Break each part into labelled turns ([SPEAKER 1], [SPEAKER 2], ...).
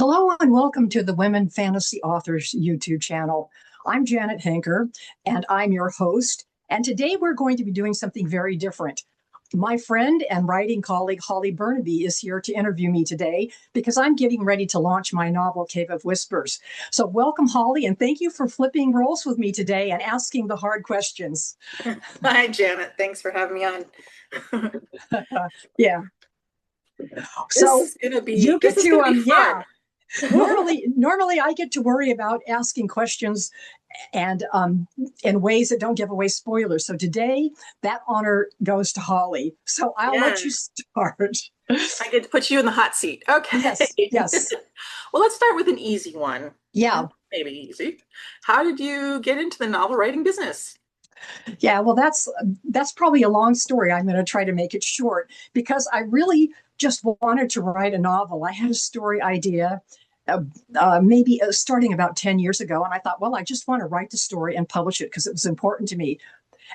[SPEAKER 1] Hello and welcome to the Women Fantasy Authors YouTube channel. I'm Janet Henker and I'm your host. And today we're going to be doing something very different. My friend and writing colleague Holly Bernabe is here to interview me today because I'm getting ready to launch my novel, Cave of Whispers. So welcome, Holly, and thank you for flipping roles with me today and asking the hard questions.
[SPEAKER 2] Hi, Janet. Thanks for having me on.
[SPEAKER 1] Yeah.
[SPEAKER 2] This
[SPEAKER 1] So
[SPEAKER 2] is gonna be
[SPEAKER 1] you
[SPEAKER 2] this
[SPEAKER 1] get
[SPEAKER 2] is
[SPEAKER 1] to
[SPEAKER 2] gonna be
[SPEAKER 1] yeah.
[SPEAKER 2] fun.
[SPEAKER 1] Normally I get to worry about asking questions and in ways that don't give away spoilers. So today that honor goes to Holly. So I'll let you
[SPEAKER 2] Yeah,
[SPEAKER 1] start.
[SPEAKER 2] I get to put you in the hot seat.
[SPEAKER 1] Yes,
[SPEAKER 2] Okay.
[SPEAKER 1] yes.
[SPEAKER 2] Well, let's start with an easy one.
[SPEAKER 1] Yeah.
[SPEAKER 2] Well, maybe easy. How did you get into the novel writing business?
[SPEAKER 1] Yeah, well that's probably a long story. I'm going to try to make it short because I really just wanted to write a novel. I had a story idea maybe starting about 10 years ago. And I thought, well, I just want to write the story and publish it because it was important to me.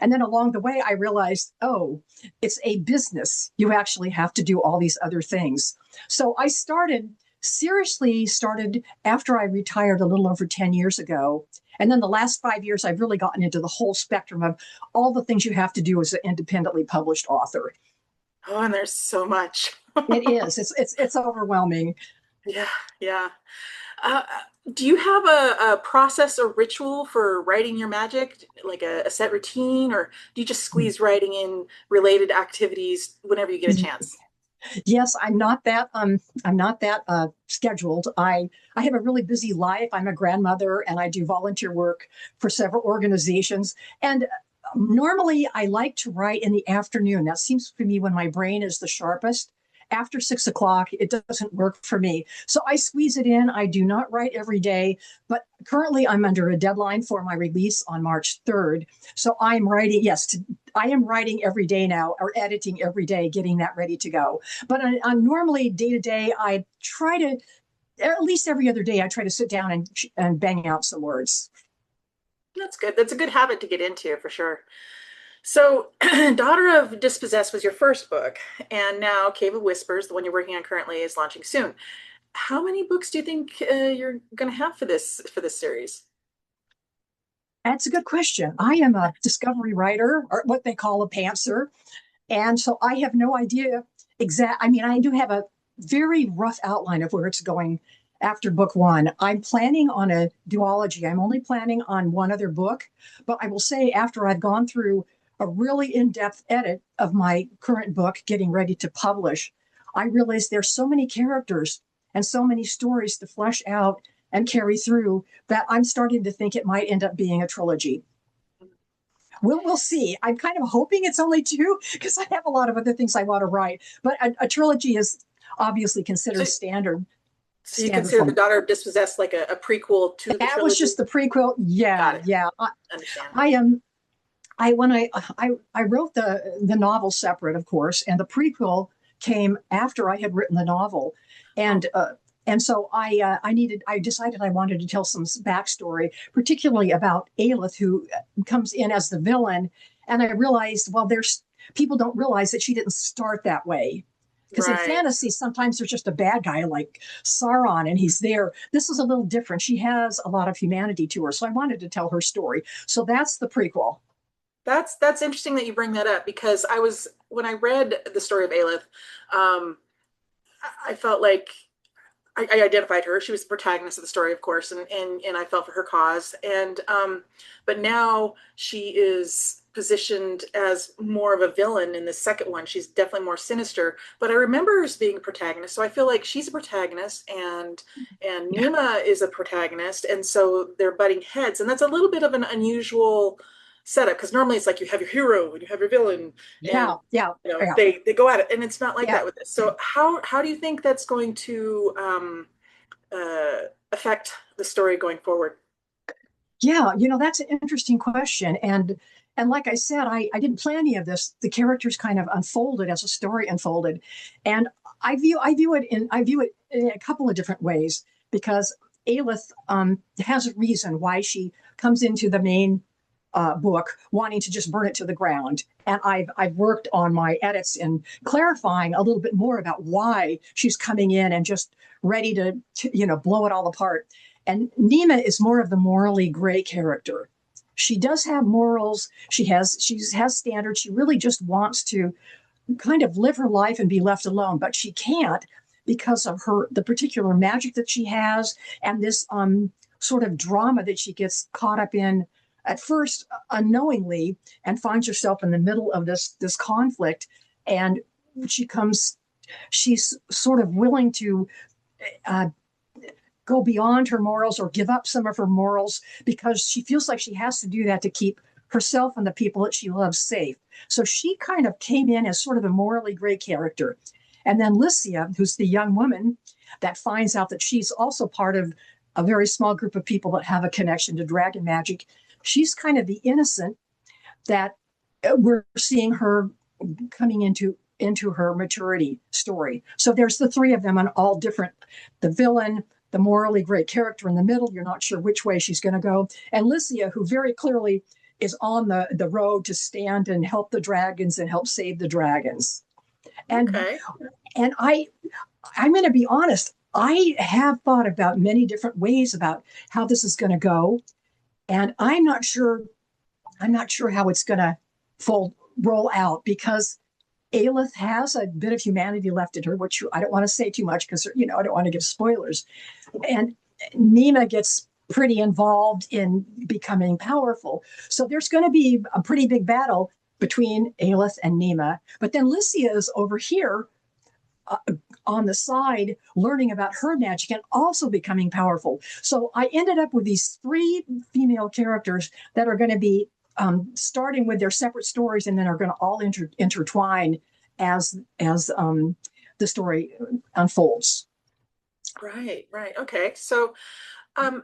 [SPEAKER 1] And then along the way, I realized, oh, it's a business. You actually have to do all these other things. So I seriously started after I retired a little over 10 years ago. And then the last 5 years, I've really gotten into the whole spectrum of all the things you have to do as an independently published author.
[SPEAKER 2] Oh, and there's so much.
[SPEAKER 1] It is. It's overwhelming.
[SPEAKER 2] Yeah, yeah. Uh, do you have a process or ritual for writing your magic, like a set routine, or do you just squeeze writing in related activities whenever you get a chance?
[SPEAKER 1] Yes, I'm not that scheduled. I have a really busy life. I'm a grandmother and I do volunteer work for several organizations. And normally I like to write in the afternoon. That seems for me when my brain is the sharpest. After 6 o'clock, it doesn't work for me. So I squeeze it in. I do not write every day, but currently I'm under a deadline for my release on March 3rd. So I'm writing, yes, I am writing every day now or editing every day, getting that ready to go. But on normally day to day, I try to, at least every other day, I try to sit down and bang out some words.
[SPEAKER 2] That's good. That's a good habit to get into for sure. So, Daughter of Dispossessed was your first book, and now Cave of Whispers, the one you're working on currently, is launching soon. How many books do you think you're going to have for this series?
[SPEAKER 1] That's a good question. I am a discovery writer, or what they call a pantser. And so I have no idea I mean, I do have a very rough outline of where it's going after book one. I'm planning on a duology. I'm only planning on one other book, but I will say after I've gone through a really in-depth edit of my current book, getting ready to publish, I realized there's so many characters and so many stories to flesh out and carry through that I'm starting to think it might end up being a trilogy. We'll see. I'm kind of hoping it's only two because I have a lot of other things I want to write. But a trilogy is obviously
[SPEAKER 2] So,
[SPEAKER 1] considered standard
[SPEAKER 2] so you
[SPEAKER 1] standard
[SPEAKER 2] consider
[SPEAKER 1] for
[SPEAKER 2] The
[SPEAKER 1] me.
[SPEAKER 2] Daughter of Dispossessed like a prequel to the
[SPEAKER 1] That was
[SPEAKER 2] trilogy?
[SPEAKER 1] just the prequel.
[SPEAKER 2] Got
[SPEAKER 1] Yeah,
[SPEAKER 2] it.
[SPEAKER 1] yeah.
[SPEAKER 2] Understand.
[SPEAKER 1] I am. I when I wrote the novel separate, of course, and the prequel came after I had written the novel, and
[SPEAKER 2] Oh,
[SPEAKER 1] uh, and so I decided I wanted to tell some backstory, particularly about Aelith, who comes in as the villain, and I realized well, there's people don't realize that she didn't start that way. Because in
[SPEAKER 2] right.
[SPEAKER 1] fantasy, sometimes there's just a bad guy like Sauron, and he's there. This is a little different. She has a lot of humanity to her, so I wanted to tell her story. So that's the prequel.
[SPEAKER 2] That's interesting that you bring that up because I was when I read the story of Aelith, I felt like I identified her. She was the protagonist of the story, of course, and I felt for her cause. And but now she is positioned as more of a villain in the second one. She's definitely more sinister. But I remember her as being a protagonist, so I feel like she's a protagonist, and
[SPEAKER 1] Yeah,
[SPEAKER 2] Nima is a protagonist, and so they're butting heads, and that's a little bit of an unusual setup because normally it's like you have your hero and you have your villain, and
[SPEAKER 1] yeah, yeah, yeah.
[SPEAKER 2] they go at it, and it's not like
[SPEAKER 1] Yeah,
[SPEAKER 2] that with this. So how do you think that's going to affect the story going forward?
[SPEAKER 1] yeah. That's an interesting question. And like I said, I didn't plan any of this. The characters kind of unfolded as a story unfolded. And I view it in a couple of different ways because Aelith has a reason why she comes into the main book, wanting to just burn it to the ground. And I've worked on my edits in clarifying a little bit more about why she's coming in and just ready to blow it all apart. And Nima is more of the morally gray character. She does have morals. She has standards. She really just wants to kind of live her life and be left alone, but she can't because of the particular magic that she has and this sort of drama that she gets caught up in at first unknowingly and finds herself in the middle of this conflict. And she's sort of willing to uh, go beyond her morals or give up some of her morals because she feels like she has to do that to keep herself and the people that she loves safe. So she kind of came in as sort of a morally gray character. And then Lycia, who's the young woman that finds out that she's also part of a very small group of people that have a connection to dragon magic, she's kind of the innocent that we're seeing her coming into her maturity story. So there's the three of them on all different, the villain, the morally great character in the middle. You're not sure which way she's going to go. And Lycia, who very clearly is on the road to stand and help the dragons and help save the dragons. And
[SPEAKER 2] Okay.
[SPEAKER 1] and I'm going to be honest, I have thought about many different ways about how this is going to go, and I'm not sure how it's going to roll out because Aelith has a bit of humanity left in her, which I don't want to say too much because I don't want to give spoilers. And Nima gets pretty involved in becoming powerful. So there's going to be a pretty big battle between Aelith and Nima. But then Lycia is over here uh, on the side learning about her magic and also becoming powerful. So I ended up with these three female characters that are going to be starting with their separate stories and then are going to all intertwine as the story unfolds.
[SPEAKER 2] Right, right. Okay. So, um,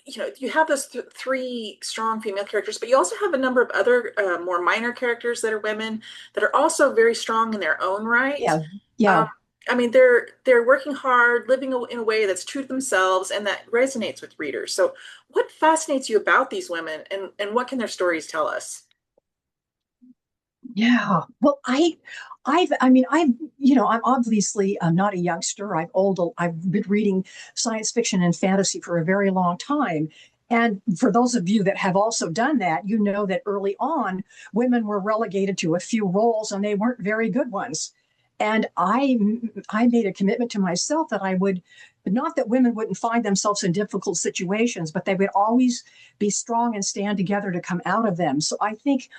[SPEAKER 2] you have those three strong female characters, but you also have a number of other more minor characters that are women that are also very strong in their own right.
[SPEAKER 1] Yeah, yeah.
[SPEAKER 2] Um, I mean, they're working hard, living in a way that's true to themselves, and that resonates with readers. So, what fascinates you about these women, and what can their stories tell us?
[SPEAKER 1] Yeah. Well, I'm obviously not a youngster. I've been reading science fiction and fantasy for a very long time. And for those of you that have also done that, you know that early on, women were relegated to a few roles and they weren't very good ones. And I made a commitment to myself that I would, not that women wouldn't find themselves in difficult situations, but they would always be strong and stand together to come out of them. So I think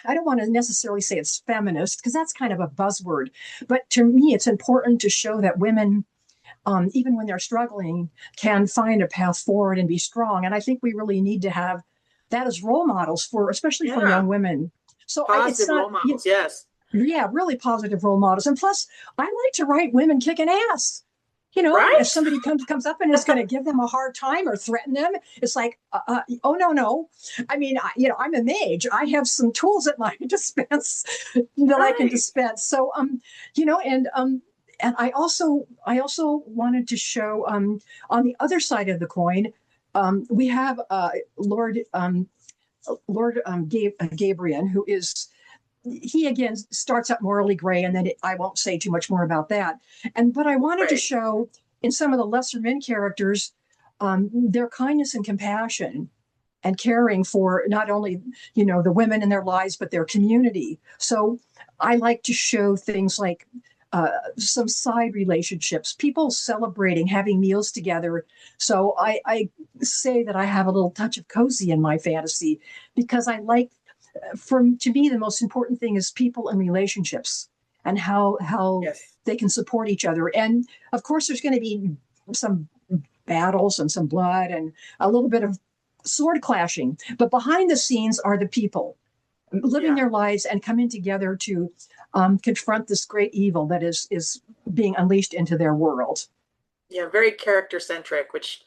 [SPEAKER 1] I don't want to necessarily say it's feminist because that's kind of a buzzword. But to me, it's important to show that women, even when they're struggling, can find a path forward and be strong. And I think we really need to have that as role models especially for
[SPEAKER 2] Yeah,
[SPEAKER 1] young women. So it's
[SPEAKER 2] positive
[SPEAKER 1] not,
[SPEAKER 2] role models. Yes.
[SPEAKER 1] yeah, really positive role models. And plus, I like to write women kicking ass. If
[SPEAKER 2] Right?
[SPEAKER 1] somebody comes up and is going to give them a hard time or threaten them, it's like, oh no, no. I mean, I'm a mage. I have some tools at my dispense that I can
[SPEAKER 2] Right.
[SPEAKER 1] dispense. So, and I also wanted to show on the other side of the coin, we have Lord Gabriel, who is he again starts up morally gray, and then I won't say too much more about that. But I wanted to
[SPEAKER 2] Right.
[SPEAKER 1] show in some of the lesser men characters their kindness and compassion and caring for not only the women in their lives but their community. So I like to show things like some side relationships, people celebrating, having meals together. So I say that I have a little touch of cozy in my fantasy because I like to me, the most important thing is people and relationships and how
[SPEAKER 2] Yes.
[SPEAKER 1] they can support each other. And of course, there's going to be some battles and some blood and a little bit of sword clashing. But behind the scenes are the people living
[SPEAKER 2] Yeah.
[SPEAKER 1] their lives and coming together to confront this great evil that is being unleashed into their world.
[SPEAKER 2] Yeah. Very character centric, which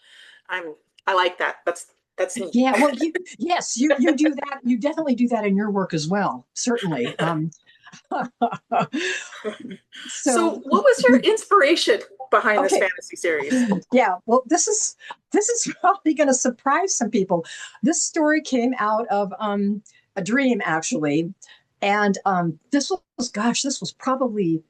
[SPEAKER 2] I like that. That's neat.
[SPEAKER 1] Yeah, well, yes, you do that. You definitely do that in your work as well. Certainly.
[SPEAKER 2] So,
[SPEAKER 1] So
[SPEAKER 2] what was your inspiration? behind this
[SPEAKER 1] Okay.
[SPEAKER 2] fantasy series.
[SPEAKER 1] Yeah. Well, this is probably going to surprise some people. This story came out of a dream, actually, and this was, gosh, this was probably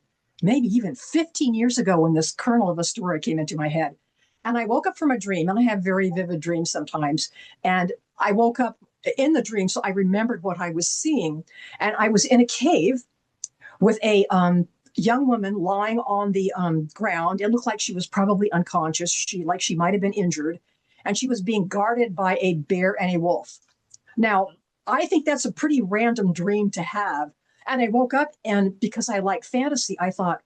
[SPEAKER 1] maybe even 15 years ago when this kernel of a story came into my head. And I woke up from a dream, and I have very vivid dreams sometimes. And I woke up in the dream, so I remembered what I was seeing. And I was in a cave with a young woman lying on the ground. It looked like she was probably unconscious. She might have been injured, and she was being guarded by a bear and a wolf. Now, I think that's a pretty random dream to have. And I woke up, and because I like fantasy, I thought,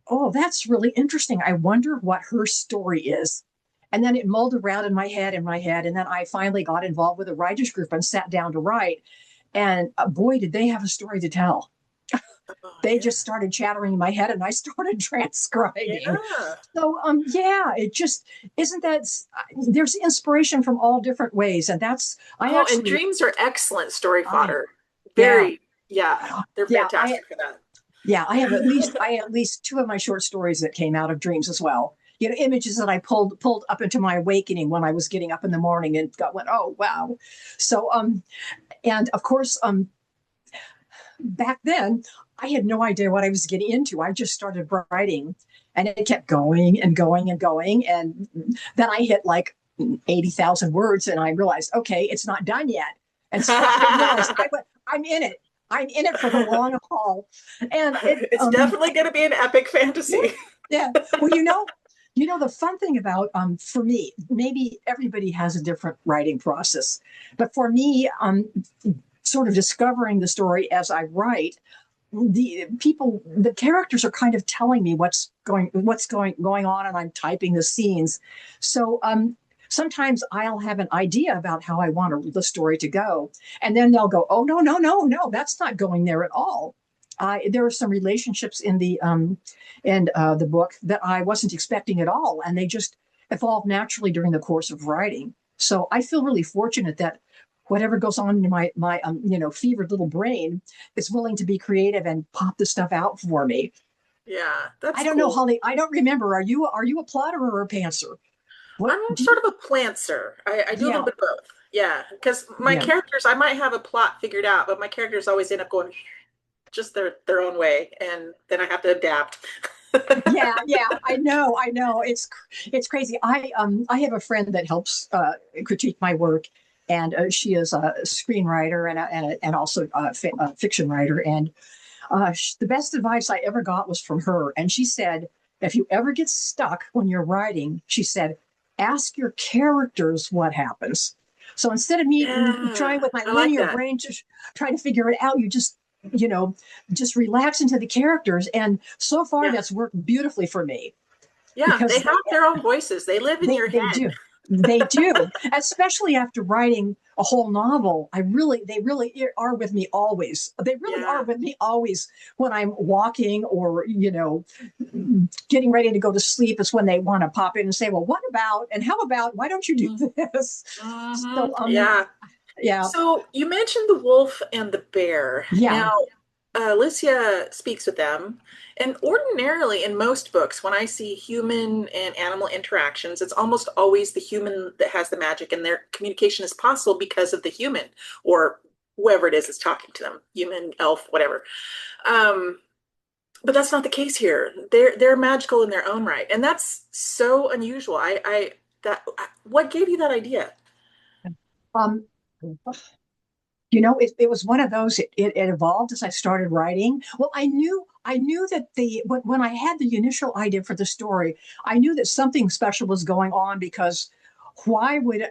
[SPEAKER 1] oh, that's really interesting. I wonder what her story is. And then it mulled around in my head. And then I finally got involved with a writers group and sat down to write. And boy, did they have a story to tell.
[SPEAKER 2] Oh,
[SPEAKER 1] They
[SPEAKER 2] yeah.
[SPEAKER 1] just started chattering in my head, and I started transcribing.
[SPEAKER 2] Yeah.
[SPEAKER 1] So yeah, it just isn't that there's inspiration from all different ways, and that's I
[SPEAKER 2] Oh, and
[SPEAKER 1] actually
[SPEAKER 2] dreams are excellent story
[SPEAKER 1] I
[SPEAKER 2] fodder.
[SPEAKER 1] yeah
[SPEAKER 2] Very, yeah, they're
[SPEAKER 1] yeah I
[SPEAKER 2] fantastic for that.
[SPEAKER 1] yeah I have at least two of my short stories that came out of dreams as well. You know, images that I pulled up into my awakening when I was getting up in the morning and went, oh wow. So and of course back then, I had no idea what I was getting into. I just started writing, and it kept going and going and going. And then I hit like 80,000 words, and I realized, okay, it's not done yet. And so I realized I'm in it. I'm in it for the long haul. And
[SPEAKER 2] It's definitely going to be an epic fantasy.
[SPEAKER 1] yeah. Well, the fun thing about for me, maybe everybody has a different writing process, but for me, sort of discovering the story as I write, the characters are kind of telling me what's going on, and I'm typing the scenes. So sometimes I'll have an idea about how I want the story to go, and then they'll go, oh, no, no, no, no, that's not going there at all. There are some relationships in the book that I wasn't expecting at all, and they just evolved naturally during the course of writing. So I feel really fortunate that whatever goes on in my fevered little brain is willing to be creative and pop the stuff out for me.
[SPEAKER 2] Yeah,
[SPEAKER 1] I
[SPEAKER 2] that's
[SPEAKER 1] don't know,
[SPEAKER 2] cool.
[SPEAKER 1] Holly. I don't remember. Are you a plotter or a pantser? What
[SPEAKER 2] I'm
[SPEAKER 1] do you?
[SPEAKER 2] sort of a plantser. I do a little
[SPEAKER 1] Yeah,
[SPEAKER 2] bit of both. Yeah, because my
[SPEAKER 1] yeah,
[SPEAKER 2] characters, I might have a plot figured out, but my characters always end up going just their own way, and then I have to adapt.
[SPEAKER 1] yeah, yeah. I know. It's crazy. I have a friend that helps critique my work, and she is a screenwriter and also a fiction writer. And the best advice I ever got was from her. And she said, if you ever get stuck when you're writing, she said, ask your characters what happens. So instead of me
[SPEAKER 2] Yeah,
[SPEAKER 1] trying with my
[SPEAKER 2] I like
[SPEAKER 1] linear
[SPEAKER 2] that.
[SPEAKER 1] brain to try to figure it out, you know, just relax into the characters. And so far,
[SPEAKER 2] Yeah.
[SPEAKER 1] that's worked beautifully for me
[SPEAKER 2] Yeah, they
[SPEAKER 1] because
[SPEAKER 2] have their own voices. They live in your
[SPEAKER 1] they
[SPEAKER 2] head.
[SPEAKER 1] do. They do, especially after writing a whole novel. They really are with me always. They really are
[SPEAKER 2] Yeah.
[SPEAKER 1] with me always when I'm walking or, getting ready to go to sleep. Is when they want to pop in and say, well, what about, and how about, why don't you do this?
[SPEAKER 2] Mm-hmm.
[SPEAKER 1] So,
[SPEAKER 2] Yeah.
[SPEAKER 1] yeah,
[SPEAKER 2] So you mentioned the wolf and the bear.
[SPEAKER 1] yeah.
[SPEAKER 2] Now, Alicia speaks with them. And ordinarily, in most books, when I see human and animal interactions, it's almost always the human that has the magic, and their communication is possible because of the human or whoever it is talking to them, human, elf, whatever. Um, but that's not the case here. They're magical in their own right, and that's so unusual. What gave you that idea?
[SPEAKER 1] Um, it was one of those. It evolved as I started writing. Well, I knew that when I had the initial idea for the story, I knew that something special was going on because why would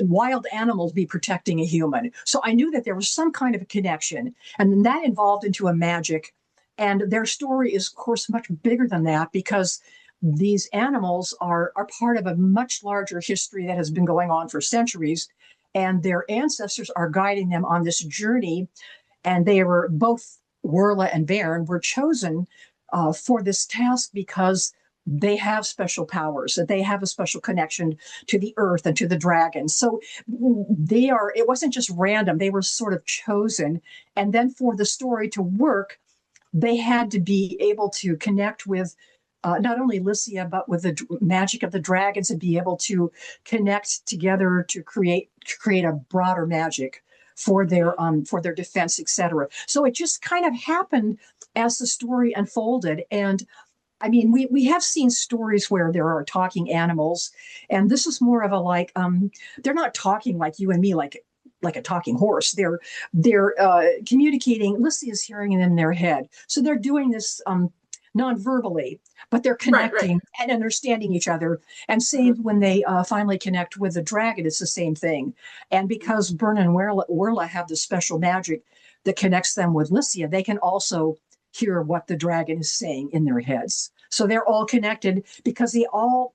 [SPEAKER 1] wild animals be protecting a human? So I knew that there was some kind of a connection, and then that evolved into a magic. And their story is, of course, much bigger than that because these animals are part of a much larger history that has been going on for centuries, and their ancestors are guiding them on this journey. And they were both Werla and Bern were chosen for this task because they have special powers, that they have a special connection to the earth and to the dragons. So it wasn't just random, they were sort of chosen. And then for the story to work, they had to be able to connect with not only Lycia, but with the magic of the dragons and be able to connect together to create a broader magic for their defense, etc. So it just kind of happened as the story unfolded. And I mean, we have seen stories where there are talking animals, and this is more of a like they're not talking like you and me, like a talking horse. They're communicating. Lucy is hearing it in their head, so they're doing this non-verbally, but they're
[SPEAKER 2] Right, right.
[SPEAKER 1] connecting and understanding each other. And
[SPEAKER 2] Mhm.
[SPEAKER 1] same when they finally connect with the dragon, it's the same thing. And because Bern and Werla have this special magic that connects them with Lycia, they can also hear what the dragon is saying in their heads. So they're all connected because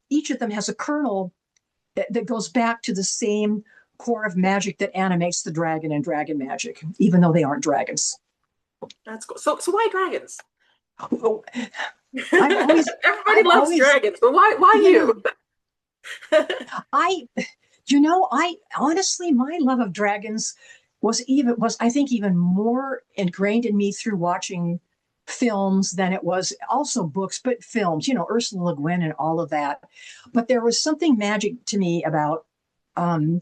[SPEAKER 1] each of them has a kernel that goes back to the same core of magic that animates the dragon and dragon magic, even though they aren't dragons.
[SPEAKER 2] That's cool. So why dragons?
[SPEAKER 1] Oh, I've always,
[SPEAKER 2] Everybody
[SPEAKER 1] I've
[SPEAKER 2] loves
[SPEAKER 1] always,
[SPEAKER 2] dragons, but why
[SPEAKER 1] yeah,
[SPEAKER 2] you?
[SPEAKER 1] I, I honestly, my love of dragons was I think even more ingrained in me through watching films than it was also books, but films, Ursula Le Guin and all of that. But there was something magic to me about um,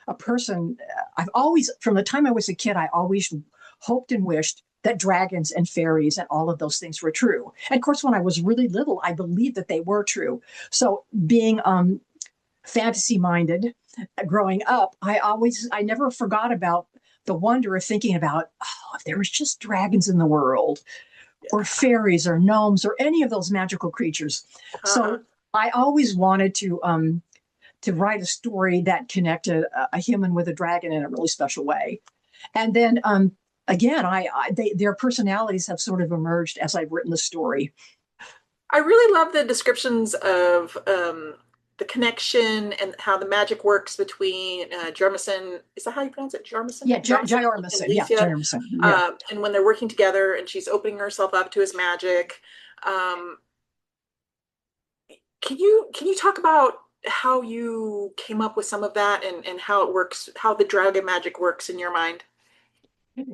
[SPEAKER 1] a person. I've always, from the time I was a kid, I always hoped and wished that dragons and fairies and all of those things were true. And of course, when I was really little, I believed that they were true. So being fantasy minded growing up, I never forgot about the wonder of thinking about, oh, if there was just dragons in the world, or
[SPEAKER 2] Yeah.
[SPEAKER 1] fairies or gnomes or any of those magical creatures.
[SPEAKER 2] Uh-huh.
[SPEAKER 1] So I always wanted to write a story that connected a human with a dragon in a really special way. And then again, their personalities have sort of emerged as I've written the story.
[SPEAKER 2] I really love the descriptions of the connection and how the magic works between Jarmison. Is that how you pronounce it? Jarmison?
[SPEAKER 1] Yeah,
[SPEAKER 2] Jarmison and
[SPEAKER 1] Jyormison. Yeah,
[SPEAKER 2] Leithia.
[SPEAKER 1] Jyormison. Yeah.
[SPEAKER 2] And when they're working together and she's opening herself up to his magic. Um, can you talk about how you came up with some of that and how it works, how the dragon magic works in your mind?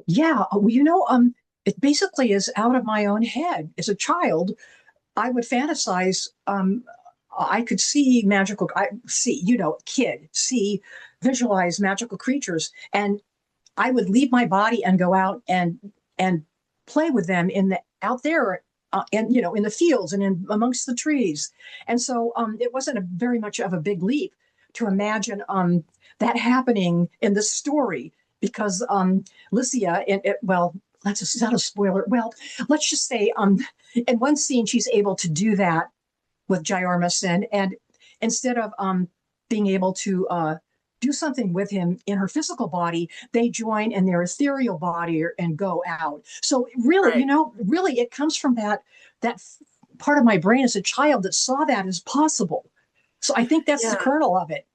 [SPEAKER 1] Yeah. Well, it basically is out of my own head. As a child, I would fantasize. I could see visualize magical creatures, and I would leave my body and go out and play with them out there, and in the fields and in amongst the trees. And so it wasn't very much of a big leap to imagine that happening in this story because Lycia, well, is that a spoiler? Well, let's just say in one scene she's able to do that with Jyormison, and instead of being able to do something with him in her physical body, they join in their ethereal body and go out. So really,
[SPEAKER 2] Right.
[SPEAKER 1] really, it comes from that part of my brain as a child that saw that as possible. So I think that's the
[SPEAKER 2] Yeah.
[SPEAKER 1] kernel of it.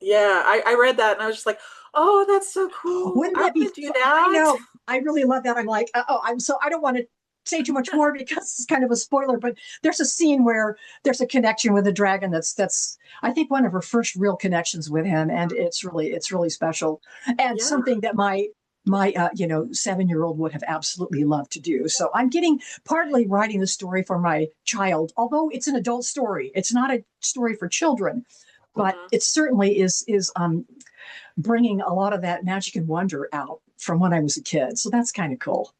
[SPEAKER 2] Yeah. I read that and I was just like, oh, that's so cool.
[SPEAKER 1] Wouldn't
[SPEAKER 2] I
[SPEAKER 1] that be
[SPEAKER 2] want to do
[SPEAKER 1] fun? I
[SPEAKER 2] that.
[SPEAKER 1] know. I really love that. I'm like, I don't want to say too much more because it's kind of a spoiler, but there's a scene where there's a connection with a dragon that's I think one of her first real connections with him, and it's really special and
[SPEAKER 2] Yeah.
[SPEAKER 1] something that my 7-year-old would have absolutely loved to do. So I'm getting partly writing the story for my child, although it's an adult story. It's not a story for children, but
[SPEAKER 2] Mhm.
[SPEAKER 1] it certainly is bringing a lot of that magic and wonder out from when I was a kid. So that's kind of cool.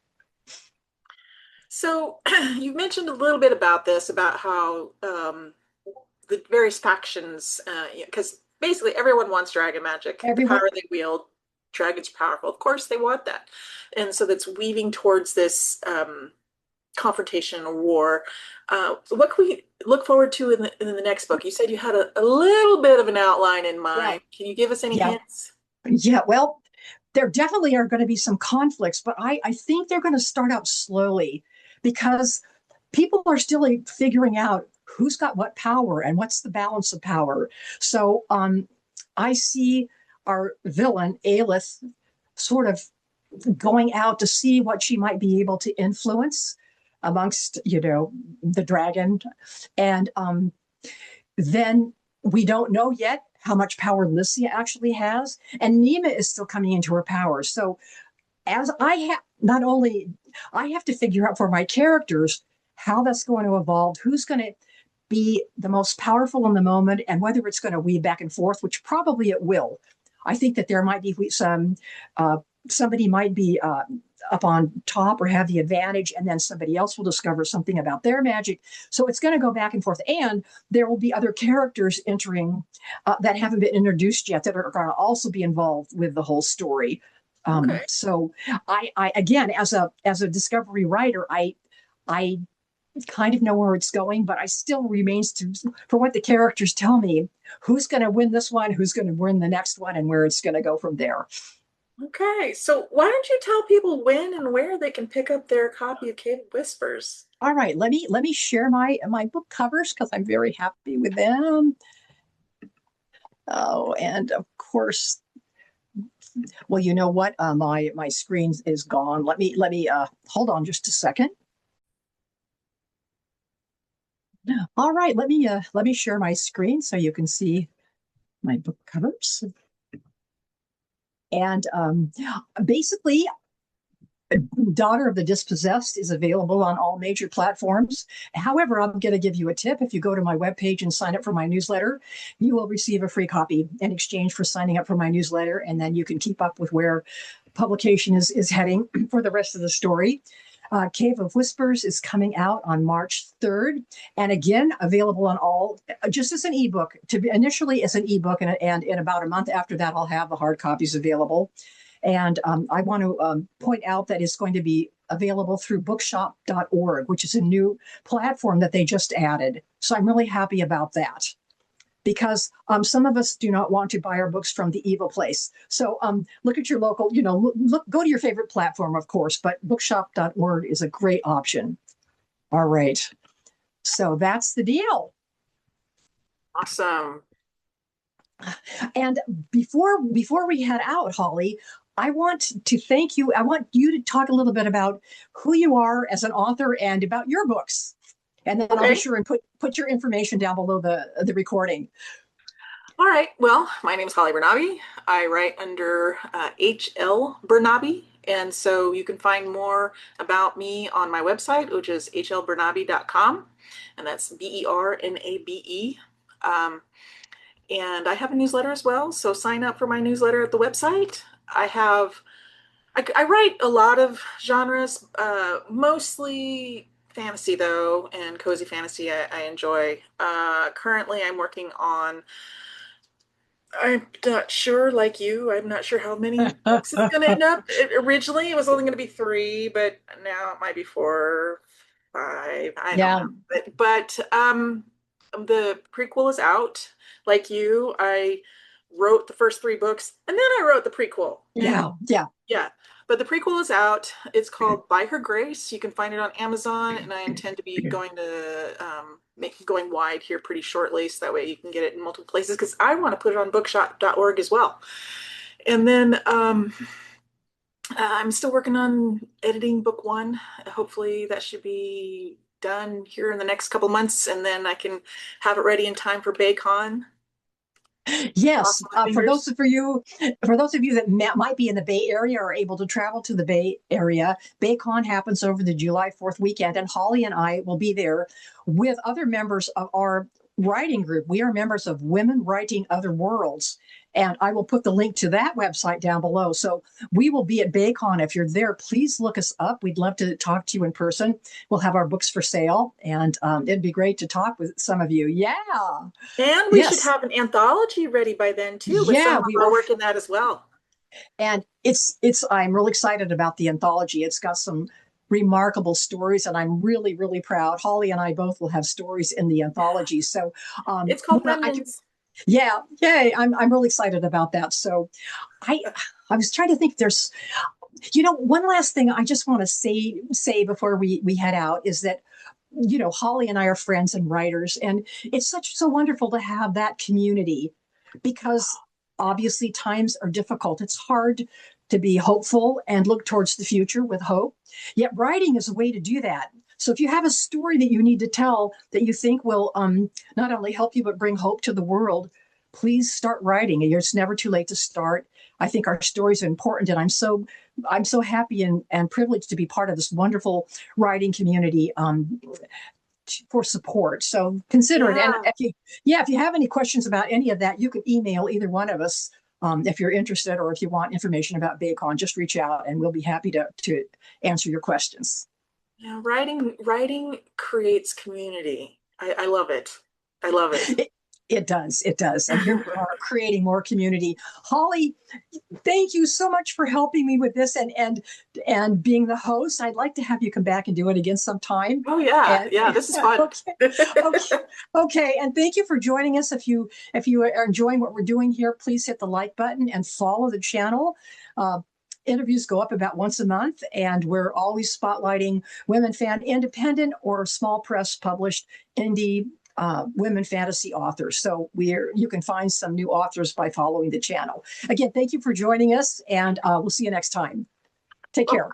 [SPEAKER 2] So you mentioned a little bit about this, about how the various factions, because basically everyone wants dragon magic, the
[SPEAKER 1] Everyone,
[SPEAKER 2] power they wield. Dragons are powerful. Of course, they want that. And so that's weaving towards this confrontation or war. So what can we look forward to in the next book? You said you had a little bit of an outline in
[SPEAKER 1] well,
[SPEAKER 2] mind. Can you give us any
[SPEAKER 1] yeah,
[SPEAKER 2] hints?
[SPEAKER 1] yeah. Well, there definitely are going to be some conflicts, but I think they're going to start out slowly because people are still like, figuring out who's got what power and what's the balance of power. So I see our villain, Aelith, sort of going out to see what she might be able to influence amongst, the dragon. And then we don't know yet how much power Lycia actually has. And Nima is still coming into her power. So as I have not only I have to figure out for my characters how that's going to evolve, who's going to be the most powerful in the moment, and whether it's going to weave back and forth, which probably it will. I think that there might be some somebody might be up on top or have the advantage, and then somebody else will discover something about their magic. So it's going to go back and forth, and there will be other characters entering that haven't been introduced yet that are going to also be involved with the whole story.
[SPEAKER 2] Okay.
[SPEAKER 1] So I again, as a discovery writer, I kind of know where it's going, but I still remains to for what the characters tell me, who's going to win this one, who's going to win the next one, and where it's going to go from there.
[SPEAKER 2] Okay. So why don't you tell people when and where they can pick up their copy of Cave of Whispers?
[SPEAKER 1] All right, let me share my book covers because I'm very happy with them. Oh, and of course, well, you know what? My screen is gone. Let me hold on just a second. All right, let me share my screen so you can see my book covers. And basically, Daughter of the Dispossessed is available on all major platforms. However, I'm going to give you a tip. If you go to my webpage and sign up for my newsletter, you will receive a free copy in exchange for signing up for my newsletter. And then you can keep up with where publication is heading for the rest of the story. Cave of Whispers is coming out on March 3rd. And again, available on all, just as an ebook, to be initially as an ebook. And in about a month after that, I'll have the hard copies available. And I want to point out that it's going to be available through bookshop.org, which is a new platform that they just added. So I'm really happy about that because some of us do not want to buy our books from the evil place. So look at your local, go to your favorite platform, of course, but bookshop.org is a great option. All right. So that's the deal.
[SPEAKER 2] Awesome.
[SPEAKER 1] And before we head out, Holly, I want to thank you. I want you to talk a little bit about who you are as an author and about your books. And then I'll be
[SPEAKER 2] Okay.
[SPEAKER 1] sure and put your information down below the recording.
[SPEAKER 2] All right. Well, my name is Holly Bernabe. I write under HL Bernabe. And so you can find more about me on my website, which is hlbernabe.com. And that's Bernabe. And I have a newsletter as well. So sign up for my newsletter at the website. I write a lot of genres, mostly fantasy though, and cozy fantasy I enjoy. Currently I'm working on, I'm not sure, like you, I'm not sure how many books it's going to end up. Originally it was only going to be three, but now it might be four, five, I don't
[SPEAKER 1] Yeah,
[SPEAKER 2] know. But the prequel is out. Like you, I wrote the first three books and then I wrote the prequel. And
[SPEAKER 1] yeah.
[SPEAKER 2] yeah, but the prequel is out. It's called By Her Grace. You can find it on Amazon, and I intend to be going wide here pretty shortly, so that way you can get it in multiple places. Because I want to put it on bookshop.org as well. And then I'm still working on editing book one. Hopefully, that should be done here in the next couple months, and then I can have it ready in time for BayCon.
[SPEAKER 1] Yes,
[SPEAKER 2] Cross my
[SPEAKER 1] for
[SPEAKER 2] fingers.
[SPEAKER 1] those of you that might be in the Bay Area or able to travel to the Bay Area, BayCon happens over the July 4th weekend, and Holly and I will be there with other members of our writing group. We are members of Women Writing Other Worlds, and I will put the link to that website down below. So we will be at BayCon. If you're there, please look us up. We'd love to talk to you in person. We'll have our books for sale, and it'd be great to talk with some of you. Yeah.
[SPEAKER 2] And we should
[SPEAKER 1] Yes.
[SPEAKER 2] have an anthology ready by then too, with some
[SPEAKER 1] Yeah,
[SPEAKER 2] of
[SPEAKER 1] we
[SPEAKER 2] our
[SPEAKER 1] will.
[SPEAKER 2] work in that as well.
[SPEAKER 1] And it's I'm really excited about the anthology. It's got some remarkable stories, and I'm really, really proud. Holly and I both will have stories in the anthology. So
[SPEAKER 2] It's called
[SPEAKER 1] when I can,
[SPEAKER 2] Remnants.
[SPEAKER 1] yeah, yay, I'm really excited about that. So I I was trying to think if there's one last thing I just want to say before we head out is that Holly and I are friends and writers, and it's so wonderful to have that community because obviously times are difficult. It's hard to be hopeful and look towards the future with hope. Yet writing is a way to do that. So if you have a story that you need to tell that you think will not only help you but bring hope to the world, please start writing. It's never too late to start. I think our stories are important, and I'm so happy and privileged to be part of this wonderful writing community. For support. So consider it. And
[SPEAKER 2] Yeah.
[SPEAKER 1] if you have any questions about any of that, you can email either one of us. If you're interested, or if you want information about BayCon, just reach out and we'll be happy to answer your questions.
[SPEAKER 2] Yeah, writing creates community. I love it. I love it.
[SPEAKER 1] It does. It does. And here we are creating more community. Holly, thank you so much for helping me with this and being the host. I'd like to have you come back and do it again sometime.
[SPEAKER 2] Oh yeah,
[SPEAKER 1] And
[SPEAKER 2] yeah, this is fun.
[SPEAKER 1] okay. And thank you for joining us. If you are enjoying what we're doing here, please hit the like button and follow the channel. Interviews go up about once a month, and we're always spotlighting women fan independent or small press published indie women fantasy authors. So you can find some new authors by following the channel. Again, thank you for joining us, and we'll see you next time. Take care.